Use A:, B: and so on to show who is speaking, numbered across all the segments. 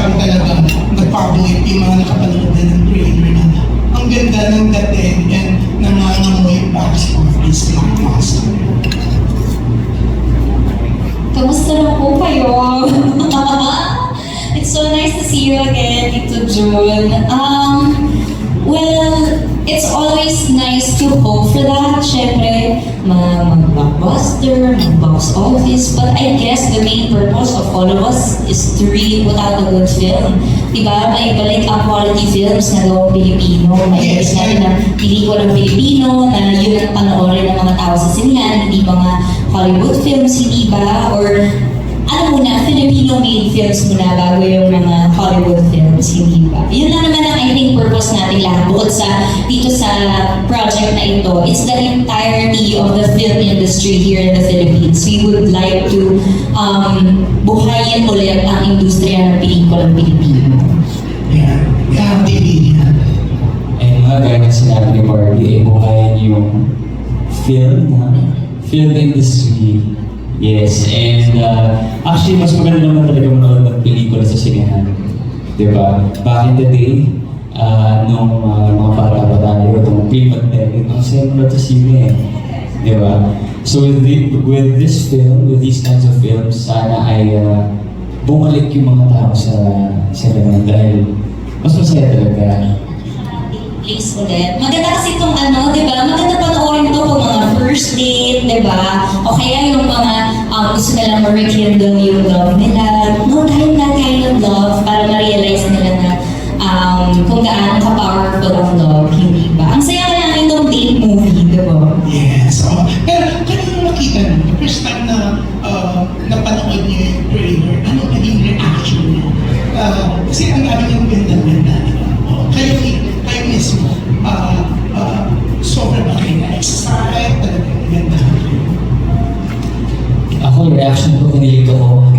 A: parang talaga nagpabuhit yung mga nakapanood na ng trailer na ang ganda ng dating and nangangamoy box office blockbuster.
B: Kamusta na po kayo? It's so nice to see you again, Tito June. Well, it's always nice to hope for that. Syempre, mag-blockbuster, mag-box office. But I guess the main purpose of all of us is to really put out a good film. Diba? May balik ang quality films na gawang Pilipino. May balik natin na pelikulang Pilipino na yun ang panoorin ng mga tao sa sinihan, hindi mga Hollywood films, hindi ba? Or ano muna, Filipino-made films muna bago yung mga Hollywood films, hindi ba? Yun lang naman ang I think purpose natin lahat bukod sa dito sa project na ito. It's the entirety of the film industry here in the Philippines. We would like to buhayin ulit ang industriya ng pelikulang Pilipino.
A: Yeah, yeah, TV yan.
C: And mga gaya na sinabi ni Barbie, buhayin yung film industry. Yes, and actually, mas maganda naman talaga manood ng pelikula sa sinehan. Diba? Back in the day, nung mga bata pa tayo, itong pre-pandemic, ang saya mo na sa sine. Diba? So with this film, with these kinds of films, sana ay bumalik yung mga tao sa sinehan dahil mas masaya talaga.
B: Please ulit. Maganda kasi itong di ba? Maganda panoorin ito kung mga first date, di ba? O kaya yung mga gusto nilang ma-rekindle yung love nila. No, dahil that kind of love para ma-realize nila na kung gaano ka-powerful ang love, hindi ba? Ang saya lang itong date movie, di ba?
A: Yes. Pero kanina nakita nyo, the first time na napanood niyo yung trailer, ano naging reaction niyo? Kasi ang dami yung ganda-ganda. Kayo mismo, sobrang ba kayo na-excite, talagang ganda.
C: Ako, reaction ko, kinilig ako.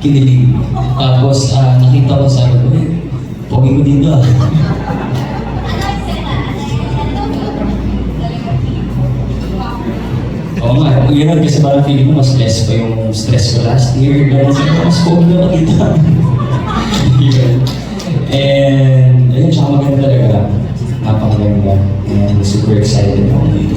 C: Kinilig. Tapos, nakita ko sa ko, pogi ko dito ah. Oo nga, yun kasi parang feeling ko mas less pa yung stress ko last year. Mas pogi na makita. Yun. And, ayun, siya maganda talaga. Napakaganda. And super excited ako dito.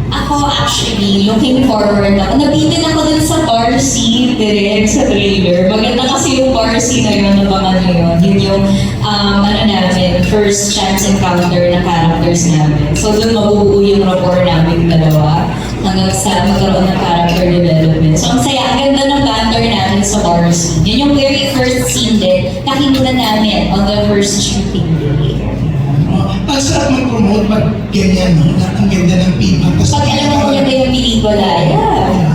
B: Ako actually, looking forward ako. Nabitin ako dun sa bar scene direct sa trailer. Maganda kasi yung bar scene na yun, nabangan nyo yun. Yun yung, namin, first chance encounter na characters namin. So dun mabubuo yung rapport namin dalawa hanggang sa magkaroon ng character development. So ang saya, ang ganda ng banter namin sa bar scene. Yun yung very first scene din, nakinunan namin on the first shooting day.
A: Ang sarap mag-promote, pag ganyan, no? Ang ganda ng feedback.
B: Pag alam mo kung ba yung pelikula, yeah.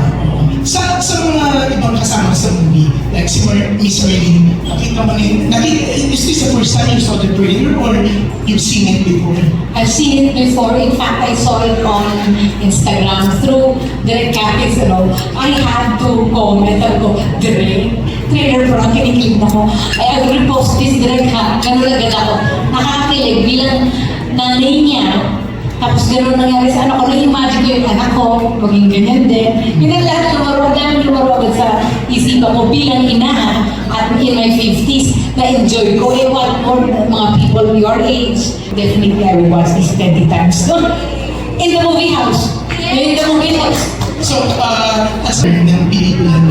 A: Sa mga ibang kasama sa movie, like si Miss Arlene, nakita mo is this the first time you saw the trailer or you've seen it before?
D: I've seen it before. In fact, I saw it on Instagram through Direct Capiz, I had to comment ako, Direct, trailer ko lang, kinikilig ako. I will repost this Direct ha. Ganun agad ako. Nakakilig bilang nanay niya. Tapos gano'n nangyari sa anak ko, na-imagine ko yung anak ko, maging ganyan din. Yun ang lahat lumaro agad sa isipan ko bilang ina at in my 50s, na-enjoy ko. What more mga people your age, definitely I will watch this 20 times. In the movie house. In the movie house.
A: So, as ng pelikula